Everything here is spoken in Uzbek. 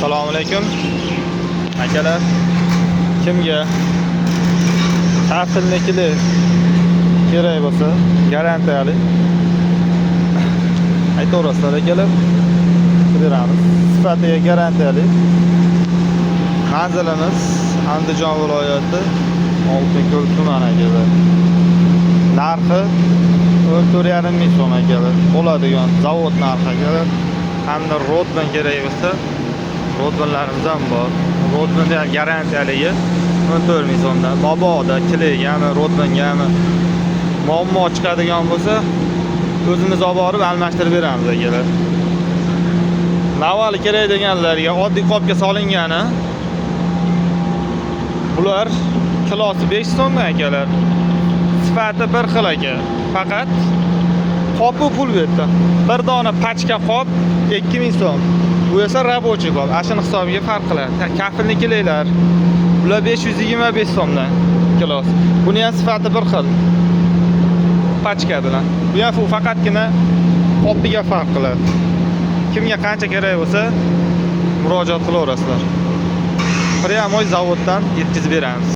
Assalomu alaykum akalar. Kimga kafilnikili kerak bo'lsa, garantiyali aytaverasizlar akalar. Beramiz. Sifatiga garantiyali. Manzilimiz Andijon viloyati Oltinko'l tumaniga. Narxi 14,5 ming so'm akalar. Bo'ladigan zavod narxi akalar. Hamda rodman kerak bo'lsa, rodmanlarimiz ham bor. Rodman garantiyaligi 14 ming so'mdan. Mabodo kilegami, rodmangami muammo chiqadigan bo'lsa, o'zimiz olib borib almashtirib beramiz akalar. Navali kerak deganlarga oddiy qopga solingani bular kilosi 5 so'm akalar. Sifati bir xil aka. Faqat qopi pul berdi. Bir dona pachka qop 2000 so'm. Bu esa rabochiy qop. Ashini hisobiga farq qiladi. Kafilnikilar bular 525 so'mdan kilosi. Buni ham sifati bir xil. Pachka bilan. Bu ham faqatgina qopiga farq qiladi. Kimga qancha kerak bo'lsa murojaat qilaverasizlar. Pryamoy zavoddan yetkazib beramiz.